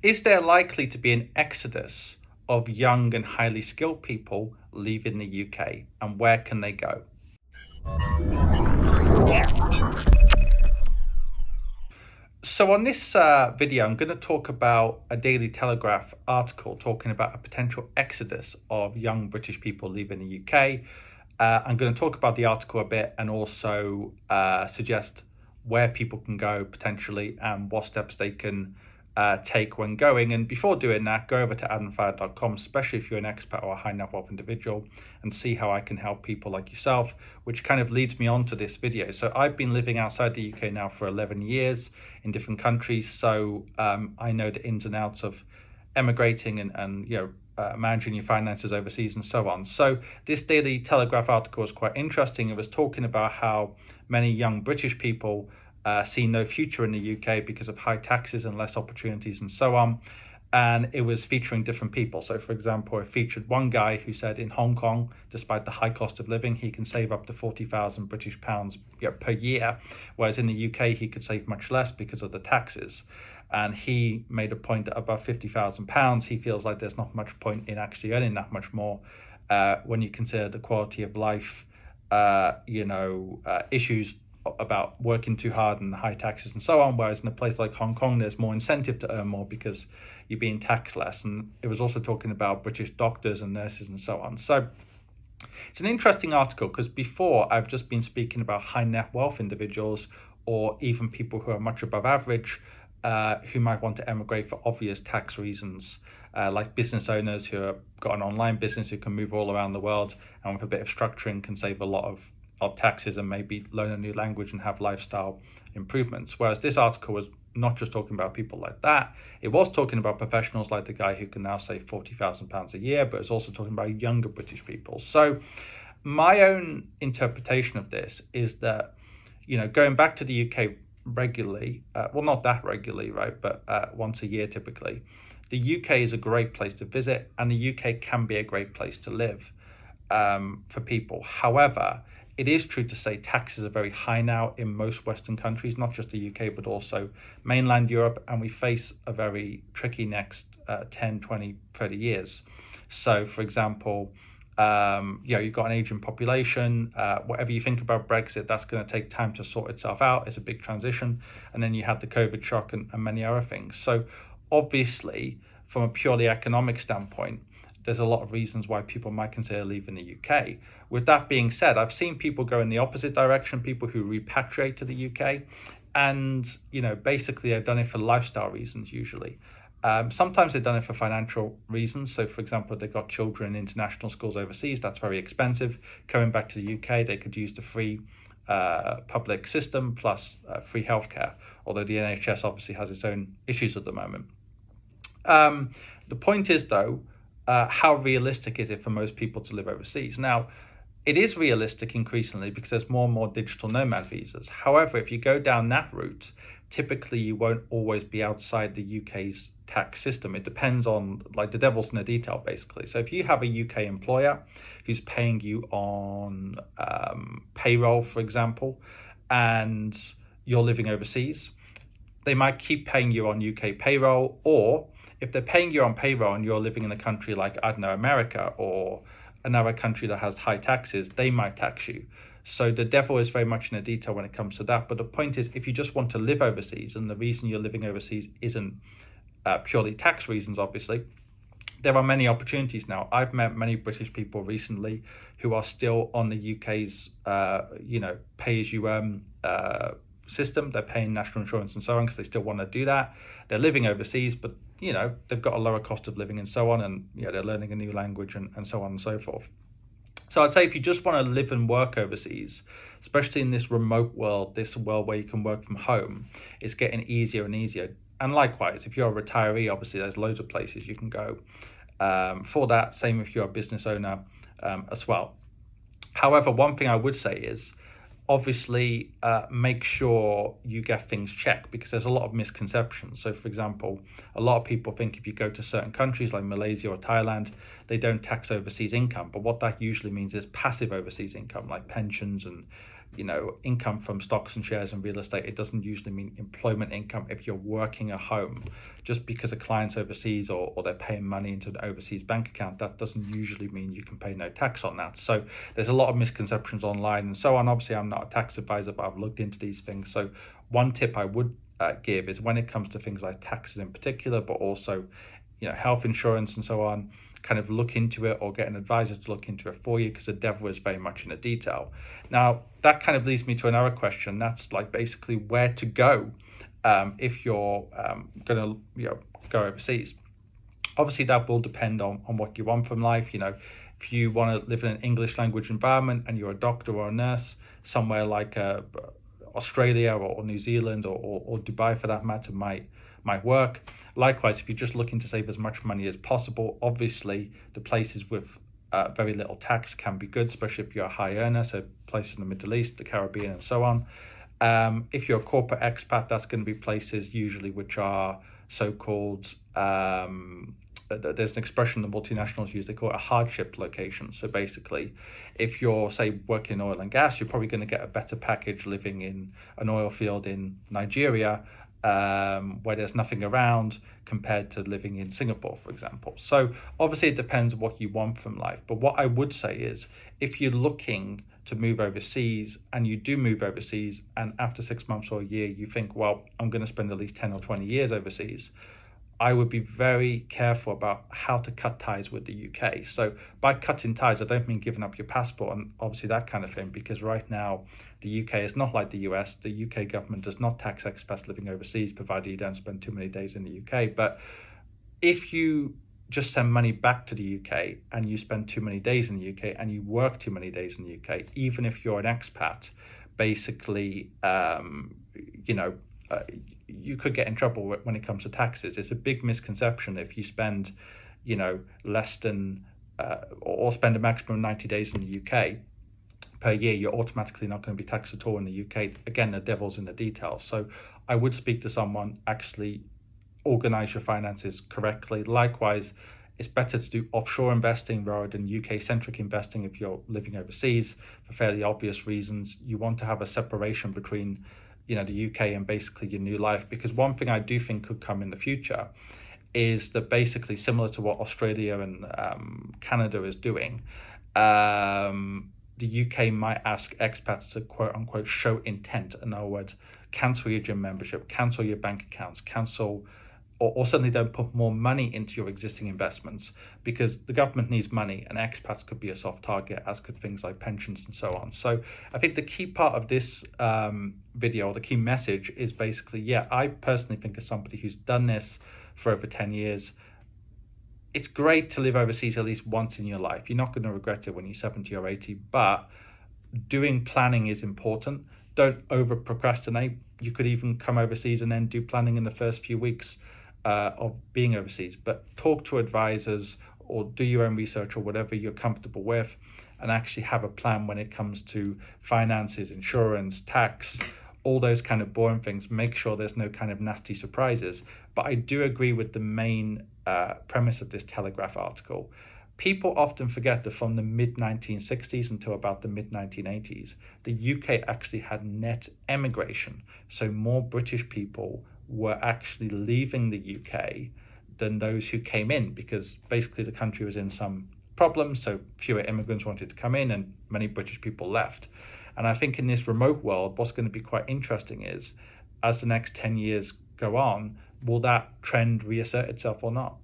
Is there likely to be an exodus of young and highly skilled people leaving the UK, and where can they go? So on this video, I'm going to talk about a Daily Telegraph article talking about a potential exodus of young British people leaving the UK. I'm going to talk about the article a bit and also suggest where people can go potentially and what steps they can take when going. And before doing that, go over to adamfire.com, especially if you're an expat or a high net wealth individual, and see how I can help people like yourself, which kind of leads me on to this video. So I've been living outside the UK now for 11 years in different countries. So I know the ins and outs of emigrating and managing your finances overseas and so on. So this Daily Telegraph article was quite interesting. It was talking about how many young British people see no future in the UK because of high taxes and less opportunities and so on. And it was featuring different people. So for example, it featured one guy who said in Hong Kong, despite the high cost of living, he can save up to 40,000 British pounds per year, whereas in the UK he could save much less because of the taxes. And he made a point that above £50,000, he feels like there's not much point in actually earning that much more when you consider the quality of life, issues about working too hard and high taxes and so on, whereas in a place like Hong Kong there's more incentive to earn more because you're being taxed less. And it was also talking about British doctors and nurses and so on. So it's an interesting article because before I've just been speaking about high net wealth individuals or even people who are much above average who might want to emigrate for obvious tax reasons, like business owners who have got an online business who can move all around the world and with a bit of structuring can save a lot of taxes and maybe learn a new language and have lifestyle improvements. Whereas this article was not just talking about people like that, it was talking about professionals like the guy who can now save £40,000 a year, but it's also talking about younger British people. So my own interpretation of this is that, going back to the UK regularly, well, not that regularly, right, but once a year typically, the UK is a great place to visit and the UK can be a great place to live for people. However, it is true to say taxes are very high now in most Western countries, not just the UK, but also mainland Europe. And we face a very tricky next 10, 20, 30 years. So, for example, you've got an aging population. Whatever you think about Brexit, that's going to take time to sort itself out. It's a big transition. And then you had the COVID shock and many other things. So obviously, from a purely economic standpoint, there's a lot of reasons why people might consider leaving the UK. With that being said, I've seen people go in the opposite direction, people who repatriate to the UK. And, basically they've done it for lifestyle reasons usually. Sometimes they've done it for financial reasons. So, for example, they've got children in international schools overseas. That's very expensive. Coming back to the UK, they could use the free public system plus free healthcare, although the NHS obviously has its own issues at the moment. The point is, though, how realistic is it for most people to live overseas? Now, it is realistic increasingly because there's more and more digital nomad visas. However, if you go down that route, typically you won't always be outside the UK's tax system. It depends on, like, the devil's in the detail, basically. So if you have a UK employer who's paying you on payroll, for example, and you're living overseas, they might keep paying you on UK payroll, or if they're paying you on payroll and you're living in a country like, I don't know, America or another country that has high taxes, they might tax you. So the devil is very much in the detail when it comes to that. But the point is, if you just want to live overseas and the reason you're living overseas isn't purely tax reasons, obviously, there are many opportunities now. I've met many British people recently who are still on the UK's, pay-as-you-earn system. They're paying national insurance and so on because they still want to do that. They're living overseas, but they've got a lower cost of living and so on, and they're learning a new language and so on and so forth. So I'd say if you just want to live and work overseas, especially in this remote world, this world where you can work from home, it's getting easier and easier. And likewise, if you're a retiree, obviously there's loads of places you can go for that. Same if you're a business owner as well. However, one thing I would say is, obviously, make sure you get things checked because there's a lot of misconceptions. So, for example, a lot of people think if you go to certain countries like Malaysia or Thailand, they don't tax overseas income. But what that usually means is passive overseas income, like pensions and income from stocks and shares and real estate. It doesn't usually mean employment income if you're working at home. Just because a client's overseas or they're paying money into an overseas bank account, that doesn't usually mean you can pay no tax on that. So there's a lot of misconceptions online and so on. Obviously, I'm not a tax advisor, but I've looked into these things. So one tip I would give is when it comes to things like taxes in particular, but also health insurance and so on, kind of look into it or get an advisor to look into it for you, because the devil is very much in the detail. Now, that kind of leads me to another question. That's like basically where to go if you're going to go overseas. Obviously, that will depend on what you want from life. If you want to live in an English language environment and you're a doctor or a nurse, somewhere like Australia or New Zealand or Dubai for that matter might work. Likewise, if you're just looking to save as much money as possible, obviously the places with very little tax can be good, especially if you're a high earner, so places in the Middle East, the Caribbean and so on. If you're a corporate expat, that's going to be places usually which are so-called, there's an expression the multinationals use, they call it a hardship location. So basically, if you're, say, working in oil and gas, you're probably going to get a better package living in an oil field in Nigeria, where there's nothing around, compared to living in Singapore, for example. So obviously it depends what you want from life. But what I would say is, if you're looking to move overseas and you do move overseas, and after 6 months or a year you think, well, I'm going to spend at least 10 or 20 years overseas, I would be very careful about how to cut ties with the UK. So by cutting ties, I don't mean giving up your passport and obviously that kind of thing, because right now the UK is not like the US. The UK government does not tax expats living overseas, provided you don't spend too many days in the UK. But if you just send money back to the UK and you spend too many days in the UK and you work too many days in the UK, even if you're an expat, basically, you could get in trouble when it comes to taxes. It's a big misconception if you spend, less than or spend a maximum of 90 days in the UK per year, you're automatically not going to be taxed at all in the UK. Again, the devil's in the details. So I would speak to someone, actually organize your finances correctly. Likewise, it's better to do offshore investing rather than UK-centric investing if you're living overseas, for fairly obvious reasons. You want to have a separation between the UK and basically your new life, because one thing I do think could come in the future is that, basically similar to what Australia and Canada is doing, the UK might ask expats to quote unquote show intent. In other words, cancel your gym membership, cancel your bank accounts, cancel or suddenly don't put more money into your existing investments, because the government needs money and expats could be a soft target, as could things like pensions and so on. So I think the key part of this video, the key message is basically, I personally think, as somebody who's done this for over 10 years, it's great to live overseas at least once in your life. You're not going to regret it when you're 70 or 80, but doing planning is important. Don't over procrastinate. You could even come overseas and then do planning in the first few weeks of being overseas, but talk to advisors or do your own research or whatever you're comfortable with, and actually have a plan when it comes to finances, insurance, tax, all those kind of boring things. Make sure there's no kind of nasty surprises. But I do agree with the main premise of this Telegraph article. People often forget that from the mid-1960s until about the mid-1980s, the UK actually had net emigration. So more British people were actually leaving the UK than those who came in, because basically the country was in some problems, so fewer immigrants wanted to come in and many British people left. And I think in this remote world, what's going to be quite interesting is, as the next 10 years go on, will that trend reassert itself or not?